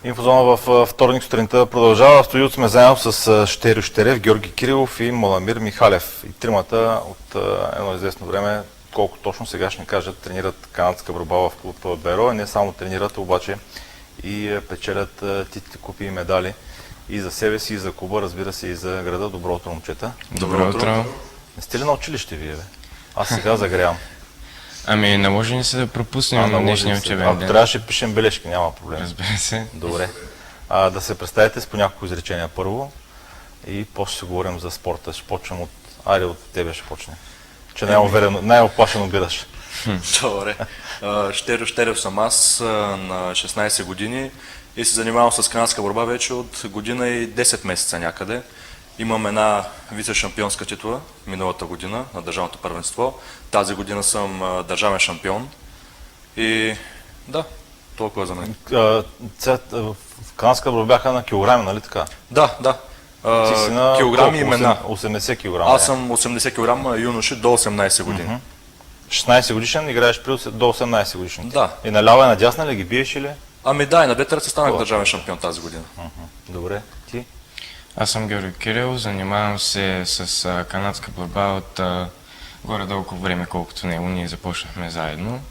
Инфозона в вторник сутринта продължава. В студиото сме заедно с Щерю Щерев, Георги Кирилов и Маламир Михалев. И тримата от едно известно време, колко точно сега ще ни кажат, тренират канадска борба в клуб Беро. Не само тренират, обаче и печелят титли, купи и медали и за себе си, и за клуба, разбира се, и за града. Добро утро, момчета. Добро утро. Не сте ли на училище вие, бе? Аз сега загрявам. Ами, наложи ни се да пропуснем днешния учебен Ако ден. трябваше пишем бележки, няма проблем. Разбира се. Добре. Да се представите с по няколко изречения първо и после ще говорим за спорта. Ще почнем от... Айде, от тебе ще почне. Че най-оплашено гледаш. Добре. Щерю Щерев съм аз, на 16 години и се занимавам с канадска борба вече от година и 10 месеца някъде. Имам една вице-шампионска титла миналата година на държавното първенство. Тази година съм държавен шампион. И да, толкова за мен. В канадска борба бяха на килограми, нали така? Да, да. Ти си на Килограми и имена. 80 кг. Аз съм 80 кг юноши до 18 години. 16 годишен, играеш до 18 годишни. Да. И налява и надясна ли ги биеш или? Ами да, и на двете ръце станах държавен шампион тази година. Добре. Ти? Аз съм Георги Кирил, занимавам се с канадска борба от горе-долу време, колкото него ние започнахме заедно.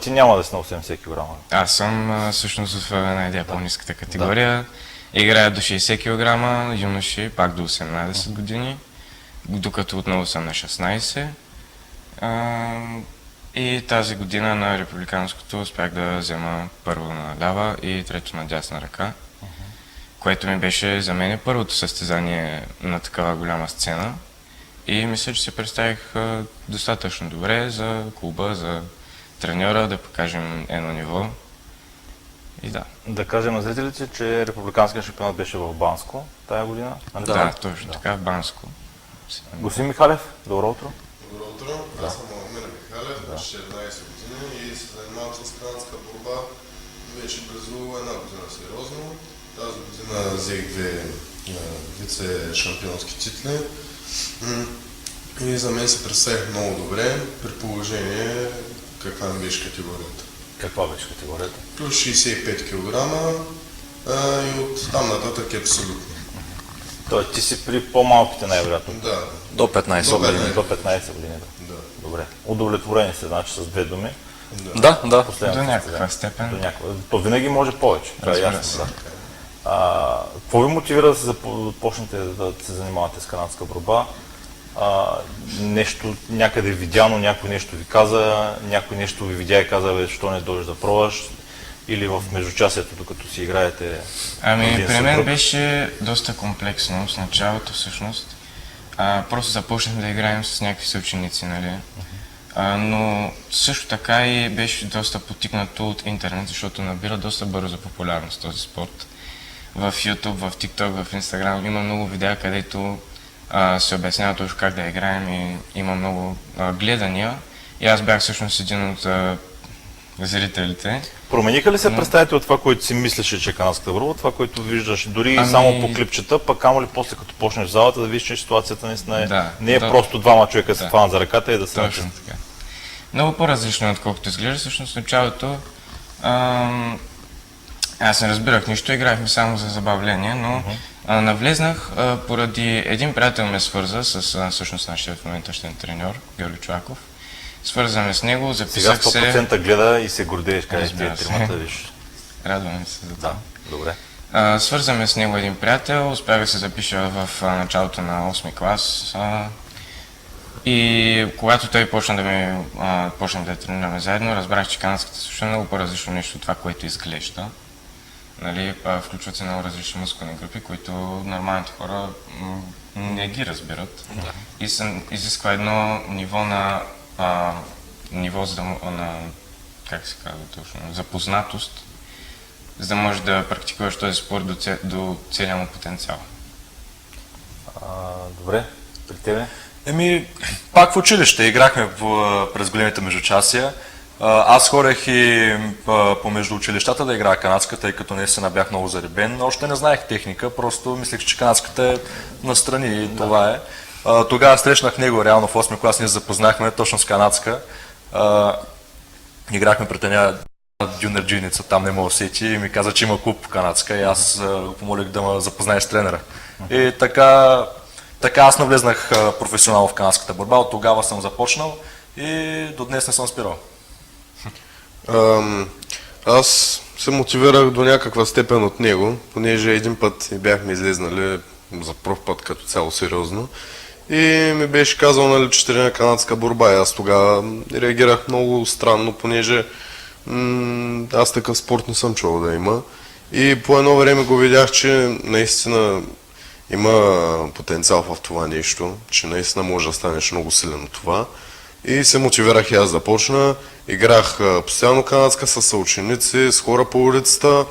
Ти няма да си на 80 кг. Аз съм всъщност в една идея по-ниската категория. Играя до 60 кг, юноши пак до 18 години, докато отново съм на 16. И тази година на републиканското успях да взема първо на лява и трето на дясна ръка, което ми беше за мен първото състезание на такава голяма сцена. И мисля, че се представих достатъчно добре за клуба, за треньора, да покажем едно ниво. И да. Да кажем на зрителите, че републиканският шампионат беше в Банско тая година. Нали? Да, точно така, в Банско. Господин Михалев, добро утро. Добро утро, аз съм Маламир Михалев, на 14 години и се занимавам с канадска борба вече близо една година сериозно. Тази година взех две вице-шампионски титли и за мен се представих много добре, при положение каква ми беше категорията. Каква беше категорията? Плюс 65 кг и от там нататък е абсолютно. Тоест ти си при по-малките най-вероятно. Да. До 15 години. До 15 години. Да. Добре. Удовлетворени се, значи, с две думи. Да, да. До някаква степен. До някаква. То винаги може повече. Това е ясно. Да. Какво ви мотивира да се започнете да се занимавате с канадска борба? Нещо някъде видяно, някой нещо ви каза, някой нещо ви видя и каза, бе, защо не дойдеш да пробваш? Или в междучасието, докато си играете? Ами, при мен беше доста комплексно с началото всъщност. Просто започнахме да играем с някакви съученици, нали? Но също така и беше доста потикнато от интернет, защото набира доста бързо популярност този спорт. В YouTube, в TikTok, в Instagram има много видеа, където се обяснява точно как да играем и има много гледания. И аз бях всъщност един от зрителите. Промениха ли се представите от това, което си мислеше, че е канадската борба, това, което виждаш дори само по клипчета, пък камо ли после като почнеш в залата да видиш, че ситуацията наистина не е просто двама човека се хванат за ръката и да се точно така. Много по-различно, отколкото изглежда. Всъщност в началото аз не разбирах нищо, играхме само за забавление, но навлезнах поради един приятел ме свърза с всъщност нашия в момента щен треньор, Георги Чуаков. Свързаме с него, записах се... Сега 100% гледа и се гордееш, къде тия тримата, виж. Радваме се за това. Да, добре. Свързаме с него един приятел, успях да се запиша в началото на 8-ми клас. И когато той почна да тренираме заедно, разбрах, че канадската също е много по-различно нещо от това, което изглежда. Нали, включват се много различни мускулни групи, които нормалните хора не ги разбират. И се изисква едно ниво на как се казва точно, запознатост, за да можеш да практикуваш този спорт до целия му потенциал. Добре, при тебе? Пак в училище играхме през големите междучасия. Аз ходех и помежду училищата да играя канадска, тъй като наистина бях много заребен. Още не знаех техника, просто мислех, че канадската е настрани и това е. Тогава срещнах него реално в 8-ми клас, ние запознахме точно с канадска. Играхме пред нея Дюнерджийница там не ме усети и ми каза, че има клуб канадска и аз го помолих да ме запознае с тренера. И така аз навлезнах професионално в канадската борба, от тогава съм започнал и до днес не съм спирал. Аз се мотивирах до някаква степен от него, понеже един път бяхме излезнали за пръв път като цяло сериозно и ми беше казал, нали, че тренира канадска борба и аз тогава реагирах много странно, понеже аз такъв спорт не съм чувал да има и по едно време го видях, че наистина има потенциал в това нещо, че наистина може да станеш много силен от това. И се мотивирах и аз да почна. Играх постоянно канадска с съученици, с хора по улицата.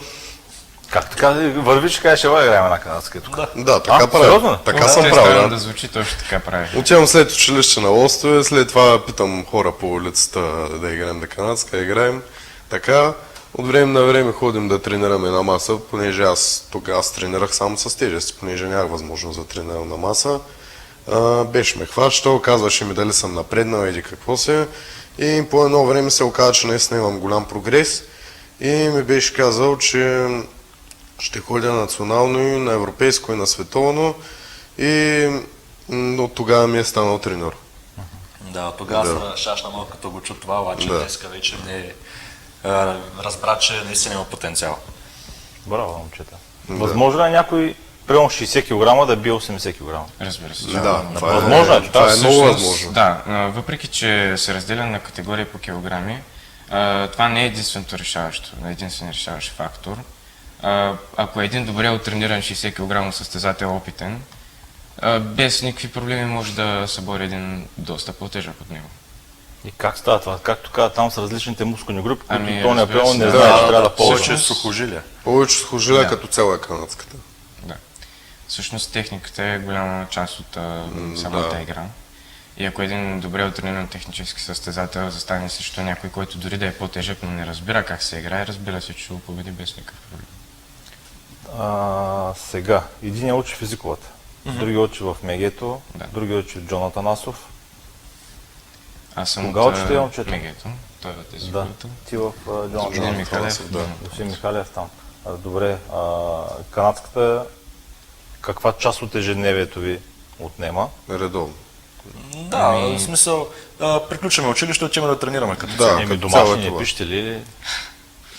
Как така върви, че кажеш, ела играем една канадска тук? Да, така сериозно правя. ли? Така съм правил. Странно Да. да звучи, точно така прави. Отивам след училище на лостове, след това питам хора по улицата да играем да канадска, играем. Така, от време на време ходим да тренираме на маса, понеже аз тогава тренирах само с тежести, понеже нямах възможност да тренирам на маса. Беше ме хващал, казваше ми дали съм напреднал или какво се. И по едно време се оказа, че наистина имам голям прогрес. И ми беше казал, че ще ходя национално и на европейско и на световно. И от тогава ми е станал тренер. Да, тогава се шашна малко като го чу това, обаче днеска вече не разбра, че наистина има потенциал. Браво, момчета. Възможно е някой, примерно 60 кг да бие 80 кг? Разбира се. Да, възможно е, това е много Всъщност, възможно. Да, въпреки че се разделя на категории по килограми, това не е единственото решаващо, единствен решаващ фактор. Ако е един добре оттрениран 60 кг състезател опитен, без никакви проблеми може да събори един доста по-тежък от него. И как става това? Както каза, там са различните мускулни групи, които Ами, то разбира напълно се, не да. знае, че трябва да Повече ползва. сухожилия. Повече сухожилия Да. като цяло е канадската. Да. Всъщност техниката е голяма част от самата игра. И ако един добре оттрениран технически състезател застане срещу някой, който дори да е по-тежък, но не разбира как се играе, разбира се, че ще го победи без никакъв проблем. Сега, един учи в езиковата, други учи в Мегето, Да. други учи в Джон Атанасов. Аз съм Кога учите, момчета? Мегето, той е от Да, езиковата. ти в Джон Господин Атанасов. Михалев, да. Господин Михалев там. Добре, канадската, каква част от ежедневието ви отнема? Редовно. Да, в смисъл, приключваме училище, отиваме да тренираме като Да. цяло. Еми, като цяло е домашни не това. пишете ли? или?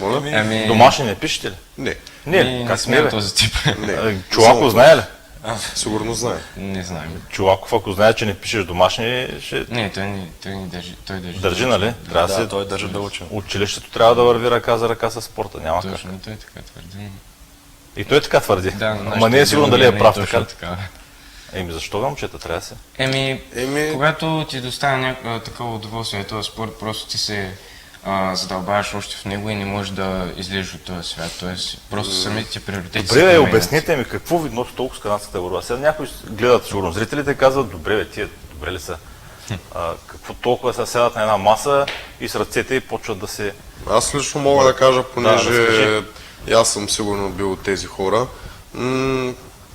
Моля? Ами, Домашни не пишете ли? Не, Не, не как сме сме, от бе? този тип. не. Чулаков Само знае ли? Сигурно знае. Не знаем. Чулаков, ако знае, че не пишеш домашни, ще Не, той ни държи. Той държи, нали? Трябва да Да, се... той държи да учи. Училището трябва да върви ръка за ръка с спорта, няма как. Точно, той така твърди. И той така твърди. Да, но Ама не е сигурно дали е прав точно така. така. Еми, защо момчета, трябва да се? Еми, когато ти доставя такова удоволствие, този спорт, просто ти се задълбаваш още в него и не можеш да излезеш от този свят. Тоест, просто самите ти приоритети се Добре, бе, променят. обяснете ми какво ви носи толкова с канадската борба. Сега някои гледат сигурно. Зрителите казват, добре, бе, тия добре ли са? Какво толкова се седат на една маса и с ръцете и почват да се... Аз лично мога да кажа, понеже разкажи. и аз съм сигурно бил от тези хора.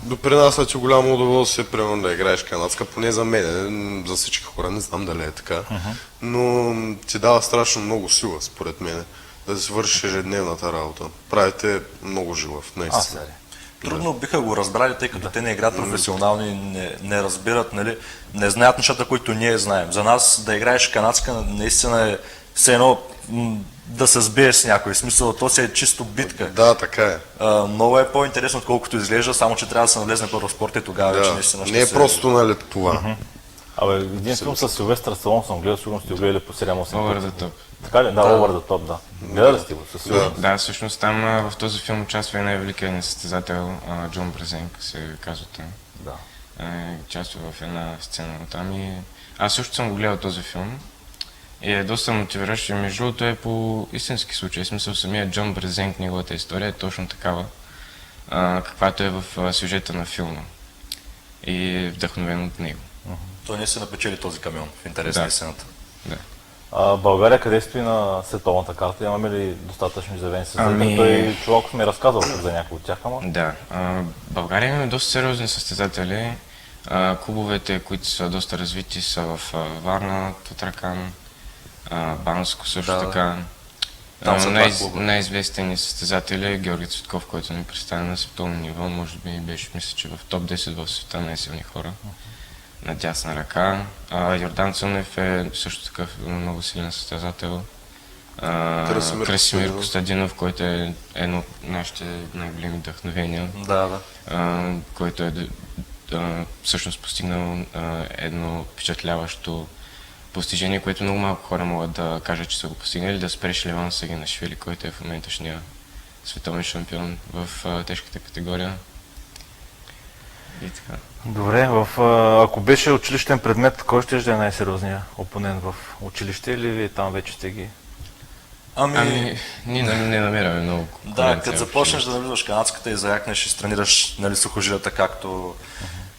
Допринася ти голямо удоволствие, примерно да играеш канадска, поне за мен, за всички хора, не знам дали е така, но ти дава страшно много сила, според мен, да си вършиш ежедневната работа. Правите много жилав, наистина. сега ли? Трудно биха го разбрали, тъй като те не играят професионално и не разбират, нали, не знаят нещата, които ние знаем. За нас да играеш канадска наистина е все едно да се сбиеш с някой. В смисъл, то си е чисто битка. Да, така е. Много е по-интересно, отколкото изглежда, само че трябва да се навлезне в спорта и тогава вече наистина ще Не е се... просто, нали, това. Абе, един филм с Силвестър Сталон съм гледал, сигурно сте го гледали по 7-8 Over пъти. the top. Така ли? Да, Over the Top, да. Гледали сте го със сигурност. Да, всъщност там в този филм участва и най-великият ни състезател Джон Брезенк, се казва той. Да. Участва в една сцена там и аз също съм го гледал този филм и е доста мотивиращ и между другото е по истински случай. В смисъл самия Джон Брезенк, неговата история е точно такава, каквато е в сюжета на филма и е вдъхновен от него. Той не се напечели този камион, в интерес на истината. Да. България къде стои на световната карта? Имаме ли достатъчно изявени състезатели? Ами- Той Чулаков ми е разказал за някои от тях, ама... Да, България имаме доста сериозни състезатели. Клубовете, които са доста развити, са в Варна, Тутракан, Банско също така. Там са два клуба. Най-известен състезател е Георги Цветков, който ни представя на световно ниво. Може би беше, мисля, че в топ 10 в света най-силни хора на дясна ръка. Йордан Цонев е също такъв много силен състезател. Красимир Костадинов, който е едно от нашите най-големи вдъхновения, Да. който е всъщност постигнал едно впечатляващо постижение, което много малко хора могат да кажат, че са го постигнали, да спреш Леван Сагинашвили, който е в моменташния световен шампион в тежката категория. И така. Добре, ако беше училищен предмет, кой ще е най-сериозният опонент в училище или вие там вече сте ги? Ние не намираме много конкуренция. Да, като започнеш да навлизаш канадската и заякнеш и с тренираш сухожилията, както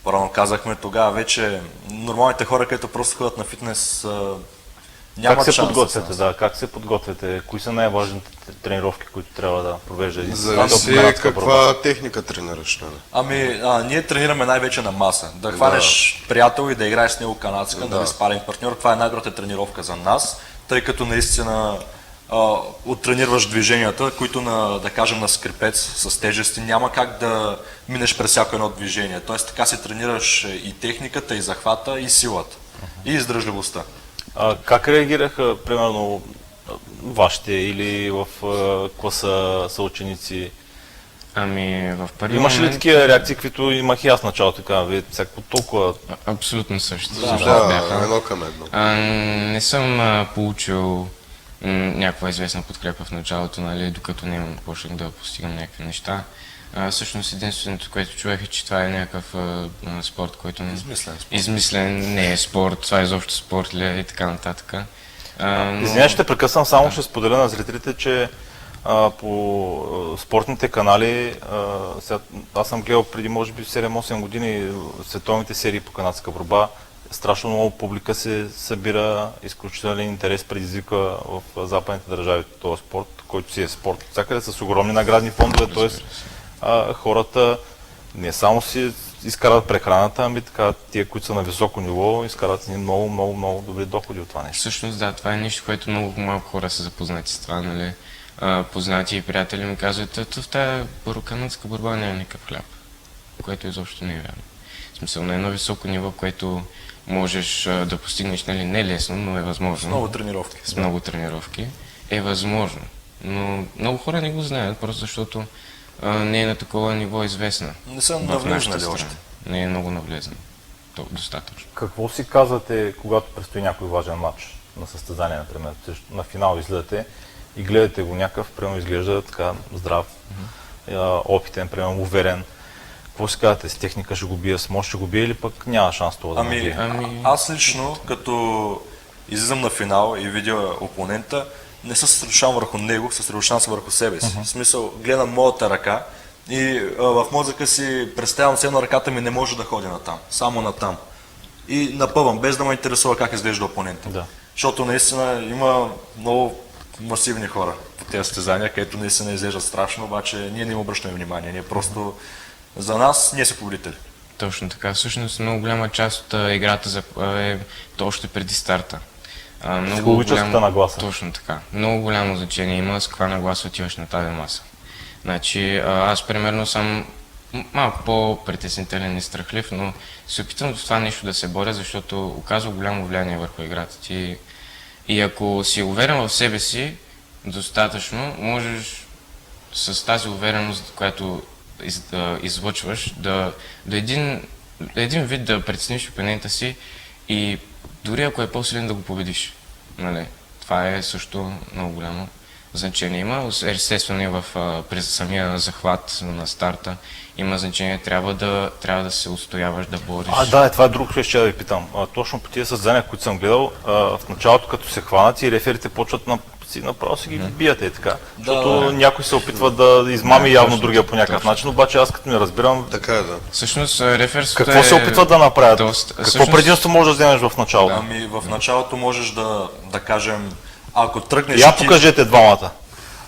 по-рано казахме, тогава вече нормалните хора, които просто ходят на фитнес, нямат Как се шанс. подготвяте? Да, как се подготвяте? Кои са най-важните тренировки, които трябва да провежда един Зависи каква техника тренираш. Ние тренираме най-вече на маса. Да хванеш приятел и да играеш с него канадска, да спаринг партньор. Това е най-добрата тренировка за нас, тъй като наистина оттренираш движенията, които да кажем на скрипец с тежести няма как да минеш през всяко едно движение. Тоест така се тренираш и техниката, и захвата, и силата, и издръжливостта. Как реагираха, примерно, вашите или в класа съученици? В първи Имаш ли такива реакции, каквито имах и аз в началото, така, вие всяко толкова... Абсолютно също. Да, едно към едно. Не съм получил някаква известна подкрепа в началото, нали, докато не почнах да постигам някакви неща. Всъщност единственото, което чувах е, че това е някакъв спорт, който измислен, не е спорт, това е изобщо спорт ли и така нататък. Извинявай, ще прекъсвам, само ще споделя на зрителите, че по спортните канали, аз съм гледал преди може би 7-8 години световните серии по канадска борба. Страшно много публика се събира, изключителен интерес предизвика в западните държави този спорт, който си е спорт всякъде с огромни наградни фондове, т.е. хората не само си изкарат прехраната, ами така тия, които са на високо ниво, изкарат много добри доходи от това нещо. Всъщност да, това е нещо, което много малко хора са запознати с това, нали? Познати и приятели ми казват, в тази канадска борба няма никакъв хляб, което изобщо не е вярно. В смисъл, на едно високо ниво, което можеш да постигнеш, нали, не лесно, но е възможно. С много тренировки. С много тренировки е възможно. Но много хора не го знаят, просто защото не е на такова ниво известна. Не са навлезнали още. Не е много навлезна. Достатъчно. Какво си казвате, когато предстои някой важен матч на състезание, например, на финал излизате и гледате го някакъв, примерно изглежда така здрав, опитен, примерно уверен. Какво си казвате, с техника ще го бия, с мощ ще го бия или пък няма шанс това да го бие? Аз лично, като излизам на финал и видя опонента, не се съсредоточавам върху него, съсредоточавам се върху себе си. В смисъл, гледам моята ръка и в мозъка си представям се едно ръката ми не може да ходи натам, само натам. И напъвам, без да ме интересува как изглежда опонента. Да. Защото наистина има много масивни хора по тези състезания, където наистина изглеждат страшно, обаче ние не им обръщаме внимание. Ние просто, за нас, ние са победители. Точно така. Всъщност много голяма част от играта е още преди старта. Психологическата нагласа. Точно така. Много голямо значение има с каква нагласа отиваш на тази маса. Значи, аз примерно съм малко по-притеснителен и страхлив, но се опитвам до това нещо да се боря, защото оказва голямо влияние върху играта ти. И ако си уверен в себе си достатъчно, можеш с тази увереност, която излъчваш, един вид да прецениш опонента си и дори ако е по-силен да го победиш. Нали? Това е също много голямо значение. Има естествено и при самия захват на старта има значение, трябва да се устояваш, да бориш. Това е друго, ще да ви питам. Точно по тия състезания, които съм гледал, в началото като се хванат и реферите почват направо си ги бият и така. Защото някой се опитва да измами явно другия по някакъв начин, обаче аз като не разбирам... Така е, да. Всъщност реферството какво се опитват да направят? Какво предимство можеш да вземеш в началото? В началото можеш да кажем, ако тръгнеш... Покажете двамата.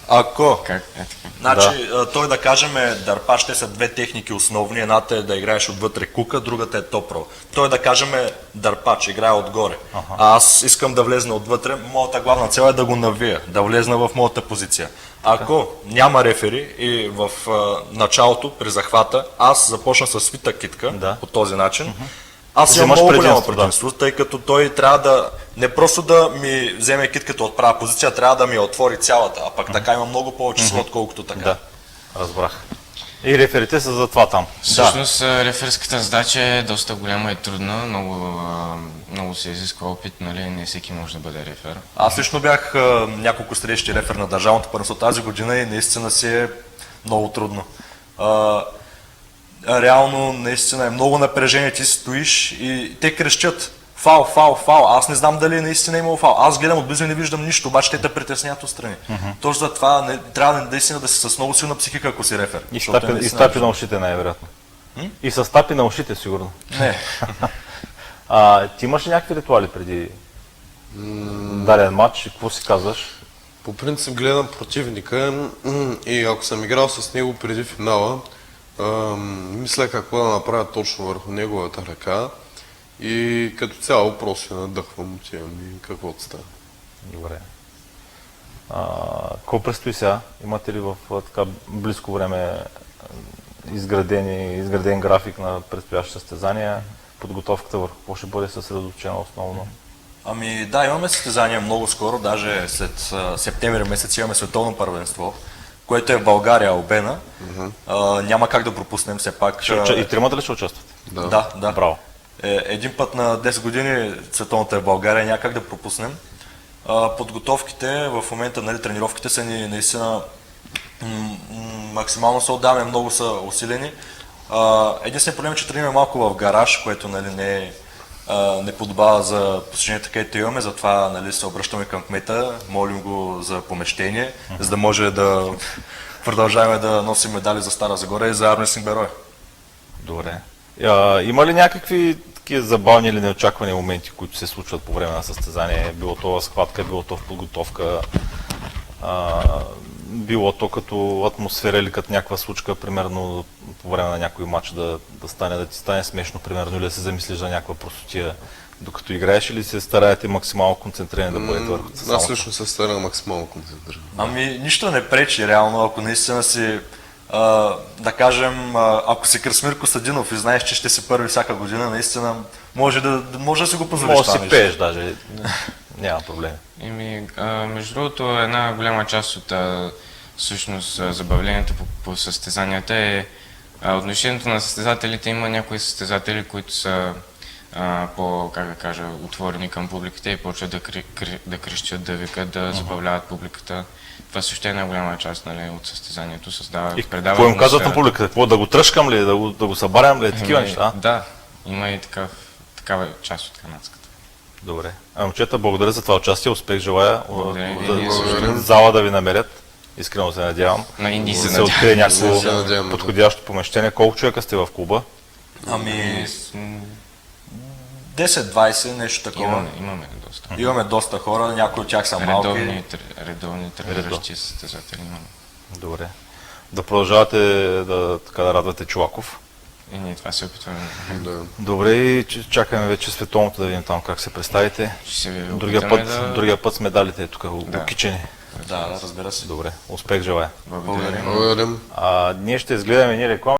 Ако Как е така? Значи, той да кажем, дърпач, те са две техники основни. Едната е да играеш отвътре кука, другата е топро. Той да кажем дърпач, играе отгоре. А аз искам да влезна отвътре, моята главна цел е да го навия, да влезна в моята позиция. Ако няма рефери и в началото, при захвата, аз започна с свита китка Да. по този начин, аз имам Взимаш много голямо предимство, да. предимство, тъй като той трябва да не просто да ми вземе китката от права позиция, трябва да ми я отвори цялата, а пък така има много повече сила, отколкото така. Да, разбрах. И реферите са за това там. Всъщност реферската задача е доста голяма и трудна, много се изисква опит, нали, не всеки може да бъде рефер. Аз лично бях няколко срещи рефер на държавното първенство тази година и наистина си е много трудно. Реално наистина е много напрежение, ти стоиш и те крещят фал, фал, фал. Аз не знам дали наистина е имало фал. Аз гледам отблизо и не виждам нищо, обаче те те притесняват отстрани. Точно за това трябва наистина да си с много силна психика, ако си рефер. И защото стапи, и наистина стапи на ушите най-вероятно. И с стапи на ушите, сигурно. Не. Ти имаш ли някакви ритуали преди даден матч? Какво си казваш? По принцип гледам противника и ако съм играл с него преди финала, мисля какво да направя точно върху неговата ръка и като цяло просто надъхвам, отивам и каквото става. Добре. Какво предстои сега? Имате ли в така близко време изграден график на предстоящи състезания? Подготовката върху какво ще бъде съсредоточена основно? Ами да, имаме състезания много скоро, даже след септември месец имаме световно първенство, което е в България, Албена. Няма как да пропуснем все пак. И тримата ли ще участват? Да. Браво. Един път на 10 години световната е в България, няма как да пропуснем. Подготовките в момента, нали, тренировките са ни наистина максимално се отдаваме, много са усилени. Единственият проблем е, че тренираме малко в гараж, което, нали, не подобава за посещението, където имаме, затова, нали, се обръщаме към кмета, молим го за помещение, за да може да продължаваме да носим медали за Стара Загора и за Армреслинг Берое. Добре. Има ли някакви такива забавни или неочаквани моменти, които се случват по време на състезание? Било то в схватка, било то в подготовка, било то като атмосфера или като някаква случка, примерно по време на някой матч да ти стане смешно, примерно, или да се замислиш за някаква простотия, докато играеш, или се стараете максимално концентрирани да бъдете върху Аз самото? лично се старам максимално концентриран. Ами нищо не пречи реално, ако наистина си, да кажем, ако си Красимир Костадинов и знаеш, че ще си първи всяка година, наистина може да си го позволиш. Може да това си нещо. пееш даже, няма проблем. Между другото, една голяма част от всъщност забавлението по състезанията е отношението на състезателите. Има някои състезатели, които са как да кажа, отворени към публиката и почват да крещят, да викат, да забавляват публиката. Това също е една голяма част, нали, от състезанието. И какво им казват на публиката? Какво, да го тръшкам ли, да го събарям ли, такива неща? Да, има и такава част от канадската. Добре. Момчета, благодаря за това участие, успех желая. Благодаря ви. Зала да ви намерят. Искрено се надявам. На Инди Да се се открие някакво се надявам. подходящо помещение. Колко човека сте в клуба? Ами 10-20, нещо такова. Имаме доста. Имаме доста хора, някои от тях са малки. Редовни трениращи състезатели имаме. Добре. Да продължавате да радвате Чолаков. И ние това се опитваме. Да. Добре, и чакаме вече световното да видим там как се представите. Ще се Другия път с медалите тук окичени. Да, разбира се. Добре, успех желая. Благодаря. Благодарим. Ние ще изгледаме реклама.